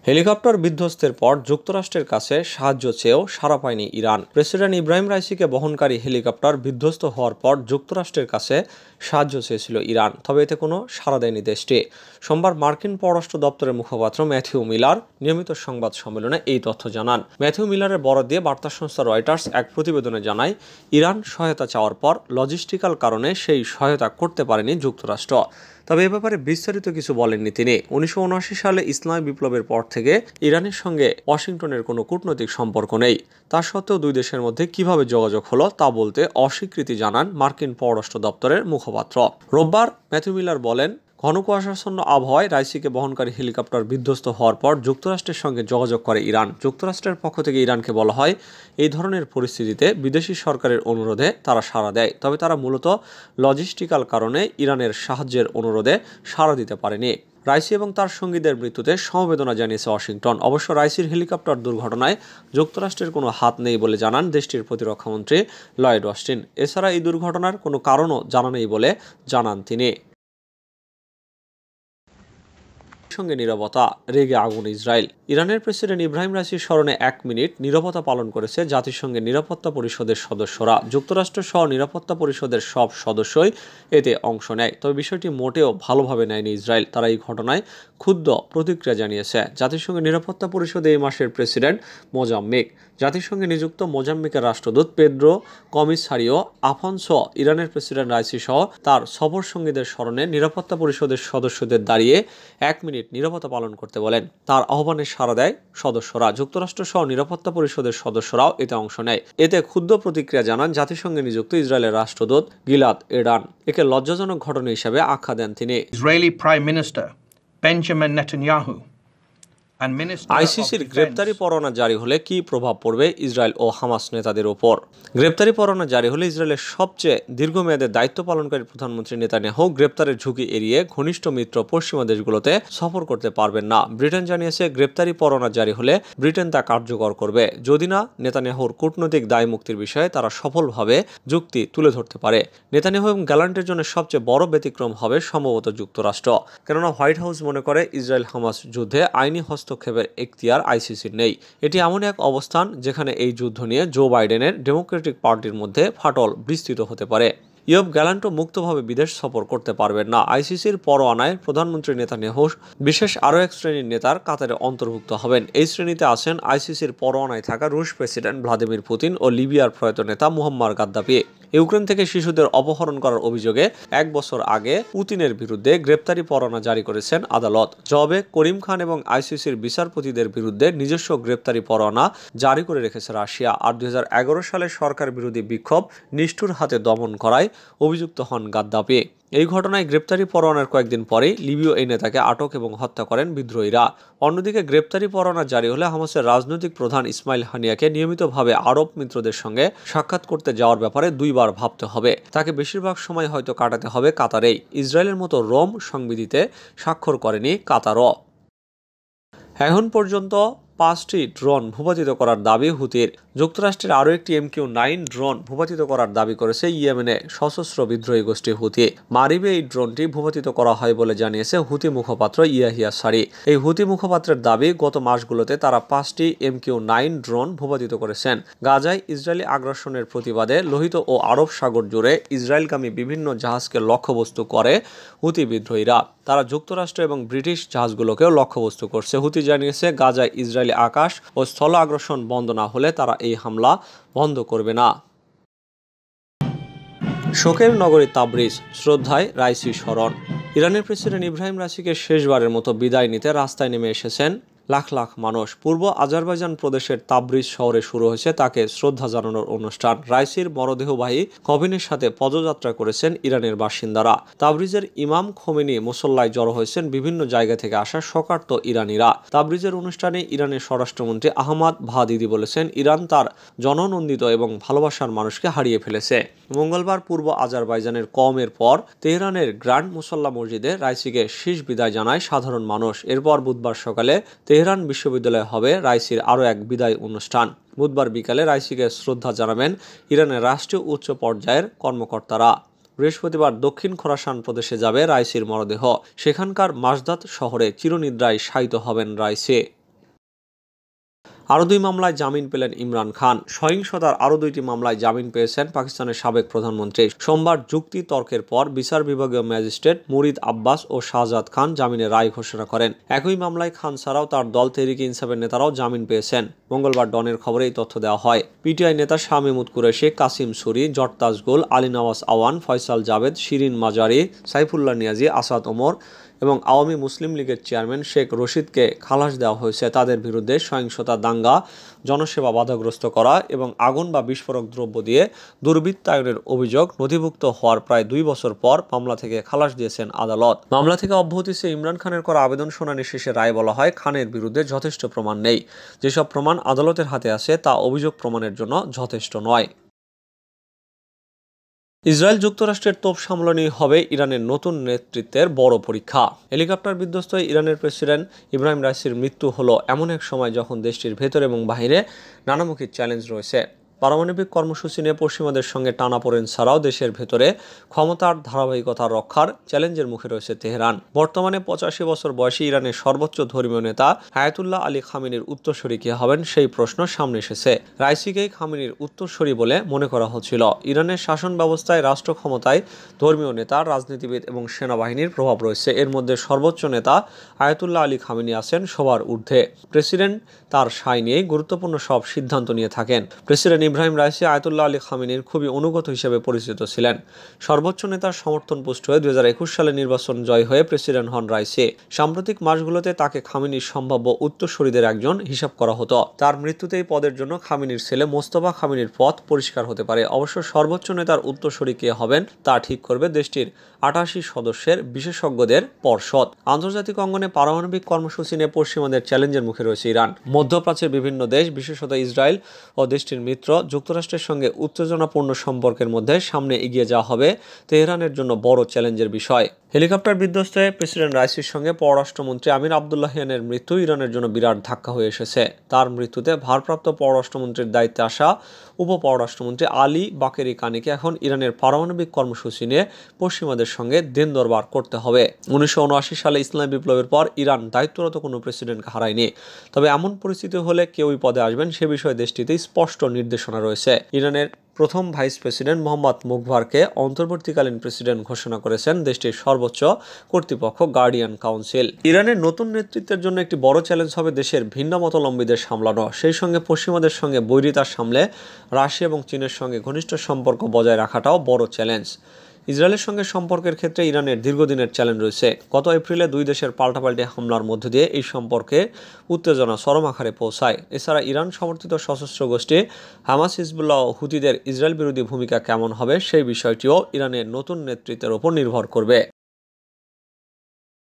Helicopter বিধ্বস্তের পর যুক্তরাষ্ট্রের কাছে সাহায্য চেয়েও সাড়া পায়নি ইরান। প্রেসিডেন্ট ইব্রাহিম রাইসিকে বহনকারী হেলিকপ্টার বিধ্বস্ত হওয়ার পর যুক্তরাষ্ট্রের কাছে সাহায্য চেয়েছিল ইরান, তবে এতে কোনো সাড়া দেয়নি দেশটি। সোমবার মার্কিন পররাষ্ট্র দপ্তরের মুখপাত্র ম্যাথিউ মিলার নিয়মিত সংবাদ সম্মেলনে এই তথ্য জানান। ম্যাথিউ মিলারের বরাত দিয়ে বার্তা সংস্থা রয়টার্স এক প্রতিবেদনে জানায়, ইরান সহায়তা চাওয়ার পর লজিস্টিক্যাল কারণে সেই সহায়তা করতে পারেনি যুক্তরাষ্ট্র। তবে এ ব্যাপারে বিস্তারিত কিছু বলেননি তিনি। 1979 সালে ইসলামী বিপ্লবের পর থেকে ইরানের সঙ্গে ওয়াশিংটনের কোনো কূটনৈতিক সম্পর্ক নেই। তা সত্ত্বেও দুই দেশের মধ্যে কিভাবে যোগাযোগ হলো তা বলতে অস্বীকৃতি জানান মার্কিন পররাষ্ট্র দপ্তরের মুখপাত্র। রোববার ম্যাথিউ মিলার বলেন, ঘন কুয়াশাচ্ছন্ন আবহাওয়ায় রাইসিকে বহনকারী হেলিকপ্টার বিধ্বস্ত হওয়ার পর যুক্তরাষ্ট্রের সঙ্গে যোগাযোগ করে ইরান। যুক্তরাষ্ট্রের পক্ষ থেকে ইরানকে বলা হয়, এই ধরনের পরিস্থিতিতে বিদেশি সরকারের অনুরোধে তারা সাড়া দেয়, তবে তারা মূলত লজিস্টিক্যাল কারণে ইরানের সাহায্যের অনুরোধে সাড়া দিতে পারেনি। রাইসি এবং তার সঙ্গীদের মৃত্যুতে সমবেদনা জানিয়েছে ওয়াশিংটন। অবশ্য রাইসির হেলিকপ্টার দুর্ঘটনায় যুক্তরাষ্ট্রের কোনো হাত নেই বলে জানান দেশটির প্রতিরক্ষামন্ত্রী লয়েড অস্টিন। এছাড়া এই দুর্ঘটনার কোনো কারণও জানা নেই বলে জানান তিনি। সঙ্গে নীরবতা, রেগে আগুন ইসরায়েল। ইরানের প্রেসিডেন্ট ইব্রাহিম রাইসির স্মরণে 1 মিনিট নীরবতা পালন করেছে জাতিসংঘের নিরাপত্তা পরিষদের সদস্যরা। যুক্তরাষ্ট্র সহ নিরাপত্তা পরিষদের সব সদস্যই এতে অংশ নেয়, তবে বিষয়টি মোটেও ভালোভাবে নেয়নি ইসরায়েল। তারা এই ঘটনায় ক্ষুব্ধ প্রতিক্রিয়া জানিয়েছে। জাতিসংঘের নিরাপত্তা পরিষদে এই মাসের প্রেসিডেন্ট মোজাম্বিক, জাতিসংঘে নিযুক্ত মোজাম্বিকের রাষ্ট্রদূত পেদ্রো কমিসারিও আফনসো ইরানের প্রেসিডেন্ট রাইসি সহ তার সফর সঙ্গীদের স্মরণে নিরাপত্তা পরিষদের সদস্যদের দাঁড়িয়ে 1 মিনিট নীরবতা পালন করতে বলেন। তার আহ্বানে সাড়া দেয় সদস্যরা। যুক্তরাষ্ট্র সহ নিরাপত্তা পরিষদের সদস্যরাও এতে অংশ নেয়। এতে ক্ষুব্ধ প্রতিক্রিয়া জানান জাতিসংঘে নিযুক্ত ইসরায়েলের রাষ্ট্রদূত গিলাদ এরডান। একে লজ্জাজনক ঘটনা হিসেবে আখ্যা দেন তিনি। Israeli prime minister Benjamin Netanyahu আইসিসির গ্রেপ্তারি পরোয়ানা জারি হলে কি প্রভাব পড়বে ইসরায়েল ও হামাস নেতাদের উপর? গ্রেপ্তারি পরোয়ানা জারি হলে ইসরায়েলের সবচেয়ে দীর্ঘমেয়াদে দায়িত্ব পালনকারী প্রধানমন্ত্রী নেতানিয়াহু গ্রেপ্তারের ঝুঁকি এড়িয়ে ঘনিষ্ঠ মিত্র পশ্চিমা দেশগুলোতে সফর করতে পারবেন না। ব্রিটেন জানিয়েছে, গ্রেপ্তারি পরোয়ানা জারি হলে ব্রিটেন তা কার্যকর করবে যদি না নেতানিয়াহুর কূটনৈতিক দায় মুক্তির বিষয়ে তারা সফলভাবে যুক্তি তুলে ধরতে পারে। নেতানিয়াহু এবং গ্যালান্টের জন্য সবচেয়ে বড় ব্যতিক্রম হবে সম্ভবত যুক্তরাষ্ট্র, কেননা হোয়াইট হাউস মনে করে ইসরায়েল হামাস যুদ্ধে আইনি হস্তক্ষেপের এখতিয়ার আইসিসির নেই। এটি এমন এক অবস্থান যেখানে এই যুদ্ধ নিয়ে জো বাইডেনের ডেমোক্রেটিক পার্টির মধ্যে ফাটল বিস্তৃত হতে পারে। ইয়ব গ্যালান্টও মুক্তভাবে বিদেশ সফর করতে পারবেন না। আইসিসির পরোয়ানায় প্রধানমন্ত্রী নেতানিয়াহু বিশেষ আরও এক শ্রেণীর নেতার কাতারে অন্তর্ভুক্ত হবেন। এই শ্রেণীতে আছেন আইসিসির পরোয়ানায় থাকা রুশ প্রেসিডেন্ট ভ্লাদিমির পুতিন ও লিবিয়ার প্রয়াত নেতা মুয়াম্মার গাদ্দাফি। ইউক্রেন থেকে শিশুদের অপহরণ করার অভিযোগে 1 বছর আগে পুতিনের বিরুদ্ধে গ্রেপ্তারি পরোয়ানা জারি করেছেন আদালত। জবাবে করিম খান এবং আইসিসির বিচারপতিদের বিরুদ্ধে নিজস্ব গ্রেপ্তারি পরোয়ানা জারি করে রেখেছে রাশিয়া। আর 2011 সালে সরকার বিরোধী বিক্ষোভ নিষ্ঠুর হাতে দমন করায় অভিযুক্ত হন গাদ্দাফি। এই ঘটনায় গ্রেপ্তারি পরোয়ানার কয়েকদিন পরেই লিবীয় এই নেতাকে আটক এবং হত্যা করেন বিদ্রোহীরা। অন্যদিকে গ্রেপ্তারি পরোয়ানা জারি হলে হামাসের রাজনৈতিক প্রধান ইসমাইল হানিয়াকে নিয়মিতভাবে আরব মিত্রদের সঙ্গে সাক্ষাৎ করতে যাওয়ার ব্যাপারে 2 বার ভাবতে হবে। তাকে বেশিরভাগ সময় হয়তো কাটাতে হবে কাতারেই। ইসরায়েলের মতো রোম সংবিধিতে স্বাক্ষর করেনি কাতারও। এখন পর্যন্ত 5টি ড্রোন ভূপাতিত করার দাবি হুতির। যুক্তরাষ্ট্রের আরও একটি MQ-9 ড্রোন ভূপাতিত করার দাবি করেছে ইয়েমেনে সশস্ত্র বিদ্রোহী গোষ্ঠী হুতি। মারিবে এই ড্রোনটি ভূপাতিত করা হয় বলে জানিয়েছে হুতি মুখপাত্র ইয়াহিয়া সারি। এই হুতি মুখপাত্রের দাবি, গত মাসগুলোতে তারা 5টি MQ-9 ড্রোন ভূপাতিত করেছেন। গাজায় ইসরায়েলি আগ্রাসনের প্রতিবাদে লোহিত ও আরব সাগর জুড়ে ইসরায়েলগামী বিভিন্ন জাহাজকে লক্ষ্যবস্তু করে হুতি বিদ্রোহীরা। তারা যুক্তরাষ্ট্র এবং ব্রিটিশ জাহাজগুলোকেও লক্ষ্যবস্তু করছে। হুতি জানিয়েছে, গাজায় ইসরায়েলি আকাশ ও স্থল আগ্রাসন বন্ধ না হলে তারা এই হামলা বন্ধ করবে না। শোকের নগরী তাবরিজ, শ্রদ্ধায় রাইসি স্মরণ। ইরানের প্রেসিডেন্ট ইব্রাহিম রাইসিকে শেষবারের মতো বিদায় নিতে রাস্তায় নেমে এসেছেন লাখ লাখ মানুষ। পূর্ব আজারবাইজান প্রদেশের তাবরিজ শহরে শুরু হয়েছে তাকে শ্রদ্ধা জানানোর অনুষ্ঠান। রাইসির মরদেহবাহী কফিনের সাথে পদযাত্রা করেছেন ইরানের বাসিন্দারা। তাবরিজের ইমাম খোমেনি মুসল্লায় জড়ো হয়েছেন বিভিন্ন জায়গা থেকে আসা শোকার্ত ইরানিরা। তাবরিজের অনুষ্ঠানে ইরানের স্বরাষ্ট্রমন্ত্রী আহমাদ ভাদিদি বলেছেন, ইরান তার জননন্দিত এবং ভালোবাসার মানুষকে হারিয়ে ফেলেছে। মঙ্গলবার পূর্ব আজারবাইজানের কমের পর তেহরানের গ্র্যান্ড মুসল্লা মসজিদে রাইসিকে শেষ বিদায় জানায় সাধারণ মানুষ। এরপর বুধবার সকালে তেহরান বিশ্ববিদ্যালয়ে হবে রাইসির আরও এক বিদায় অনুষ্ঠান। বুধবার বিকালে রাইসিকে শ্রদ্ধা জানাবেন ইরানের রাষ্ট্রীয় উচ্চ পর্যায়ের কর্মকর্তারা। বৃহস্পতিবার দক্ষিণ খোরাসান প্রদেশে যাবে রাইসির মরদেহ। সেখানকার মাজদাত শহরে চিরনিদ্রায় শায়িত হবেন রাইসি। আরও 2 মামলায় জামিন পেলেন ইমরান খান। সহিংসতার আরও 2টি মামলায় জামিন পেয়েছেন পাকিস্তানের সাবেক প্রধানমন্ত্রী। সোমবার যুক্তি তর্কের পর বিচার বিভাগীয় ম্যাজিস্ট্রেট মুরিদ আব্বাস ও শাহজাদ খান জামিনের রায় ঘোষণা করেন। একই মামলায় খান ছাড়াও তার দল তেহরিকে ইনসাফের নেতারাও জামিন পেয়েছেন। মঙ্গলবার ডনের খবরে এই তথ্য দেওয়া হয়। পিটিআই নেতা শামীমুদ কুরেশি, কাসিম সুরি, জটতাজ গুল, আলী নওয়াজ আওয়ান, ফয়সাল জাভেদ, শিরিন মাজারি, সাইফুল্লাহ নিয়াজি, আসাদ ওমর এবং আওয়ামী মুসলিম লীগের চেয়ারম্যান শেখ রশিদকে খালাস দেওয়া হয়েছে। তাদের বিরুদ্ধে সহিংসতা, দাঙ্গা, জনসেবা বাধাগ্রস্ত করা এবং আগুন বা বিস্ফোরক দ্রব্য দিয়ে দুর্বৃত্তায়নের অভিযোগ নথিভুক্ত হওয়ার প্রায় 2 বছর পর মামলা থেকে খালাস দিয়েছেন আদালত। মামলা থেকে অব্যাহতি চেয়ে ইমরান খানের করা আবেদন শুনানি শেষে রায় বলা হয়, খানের বিরুদ্ধে যথেষ্ট প্রমাণ নেই। যেসব প্রমাণ আদালতের হাতে আছে তা অভিযোগ প্রমাণের জন্য যথেষ্ট নয়। ইসরায়েল যুক্তরাষ্ট্রের তোপ সামলানি হবে ইরানের নতুন নেতৃত্বের বড় পরীক্ষা। হেলিকপ্টার বিধ্বস্ত ইরানের প্রেসিডেন্ট ইব্রাহিম রাইসির মৃত্যু হলো এমন এক সময় যখন দেশটির ভেতর এবং বাইরে নানামুখী চ্যালেঞ্জ রয়েছে। পারমাণবিক কর্মসূচি নিয়ে পশ্চিমাদের সঙ্গে টানাপোড়েন ছাড়াও দেশের ভেতরে ক্ষমতার ধারাবাহিকতা রক্ষার চ্যালেঞ্জের মুখে রয়েছে তেহরান। বর্তমানে 85 বছর বয়সী ইরানের সর্বোচ্চ ধর্মীয় নেতা আয়াতুল্লাহ আলী খামেনির উত্তরসূরি কে হবেন সেই প্রশ্ন সামনে এসেছে। রাইসিকেই খামেনির উত্তরসূরি বলে মনে করা হচ্ছিল। ইরানের শাসন ব্যবস্থায় রাষ্ট্র ক্ষমতায় ধর্মীয় নেতা, রাজনীতিবিদ এবং সেনাবাহিনীর প্রভাব রয়েছে। এর মধ্যে সর্বোচ্চ নেতা আয়াতুল্লাহ আলী খামেনি আছেন সবার ঊর্ধ্বে। প্রেসিডেন্ট তার সায় নিয়ে গুরুত্বপূর্ণ সব সিদ্ধান্ত নিয়ে থাকেন। President Ibrahim Raisi Ayatollah Ali খামেনির খুবই অনুগত হিসেবে পরিচিত ছিলেন। সর্বোচ্চ নেতার সমর্থন পুষ্ট হয়ে 2021 সালে নির্বাচন জয় হয়ে প্রেসিডেন্ট হন রাইসি। সাম্প্রতিক মাসগুলোতে তাকে খামেনির সম্ভাব্য উত্তরসূরিদের একজন হিসাব করা হতো। তার মৃত্যুতেই পদের জন্য খামেনির ছেলে মোস্তফা খামেনির পথ পরিষ্কার হতে পারে। অবশ্য সর্বোচ্চ নেতার উত্তরসূরি কে হবেন তা ঠিক করবে দেশটির 88 সদস্যের বিশেষজ্ঞদের পর্ষদ। আন্তর্জাতিক অঙ্গনে পারমাণবিক কর্মসূচি নিয়ে পশ্চিমাদের চ্যালেঞ্জের মুখে রয়েছে ইরান। মধ্যপ্রাচ্যের বিভিন্ন দেশ, বিশেষত ইসরায়েল ও দেশটির মিত্র যুক্তরাষ্ট্রের সঙ্গে উত্তেজনাপূর্ণ সম্পর্কের মধ্যে সামনে এগিয়ে যাওয়া হবে তেহরানের জন্য বড় চ্যালেঞ্জের বিষয়। হেলিকপ্টার বিধ্বস্ত হয়ে প্রেসিডেন্ট রাইসির সঙ্গে পররাষ্ট্রমন্ত্রী আমির আবদুল্লাহিয়ানের মৃত্যু ইরানের জন্য বিরাট ধাক্কা হয়ে এসেছে। তার মৃত্যুতে ভারপ্রাপ্ত পররাষ্ট্রমন্ত্রীর দায়িত্বে আসা উপপররাষ্ট্রমন্ত্রী আলী বাকেরি কানিকে এখন ইরানের পারমাণবিক কর্মসূচি নিয়ে পশ্চিমাদের সঙ্গে দিন দরবার করতে হবে। 1979 সালে ইসলামী বিপ্লবের পর ইরান দায়িত্বরত কোনো প্রেসিডেন্টকে হারায়নি। তবে এমন পরিস্থিতি হলে কেউই পদে আসবেন সে বিষয়ে দেশটিতে স্পষ্ট নির্দেশনা রয়েছে। ইরানের প্রথম ভাইস প্রেসিডেন্ট মোহাম্মদ মুখবারকে অন্তর্বর্তীকালীন প্রেসিডেন্ট ঘোষণা করেছেন দেশটির সর্বোচ্চ কর্তৃপক্ষ গার্ডিয়ান কাউন্সিল। ইরানের নতুন নেতৃত্বের জন্য একটি বড় চ্যালেঞ্জ হবে দেশের ভিন্নমতাবলম্বীদের সামলানো। সেই সঙ্গে পশ্চিমাদের সঙ্গে বৈরিতা সামলে রাশিয়া এবং চীনের সঙ্গে ঘনিষ্ঠ সম্পর্ক বজায় রাখাটাও বড় চ্যালেঞ্জ। ইসরায়েলের সঙ্গে সম্পর্কের ক্ষেত্রে ইরানের দীর্ঘদিনের চ্যালেঞ্জ রয়েছে। গত এপ্রিলে 2 দেশের পাল্টাপাল্টি হামলার মধ্য দিয়ে এই সম্পর্কে উত্তেজনা চরম আকারে পৌঁছায়। এছাড়া ইরান সমর্থিত সশস্ত্র গোষ্ঠী হামাস, হিজবুল্লাহ ও হুতিদের ইসরায়েল বিরোধী ভূমিকা কেমন হবে সেই বিষয়টিও ইরানের নতুন নেতৃত্বের ওপর নির্ভর করবে।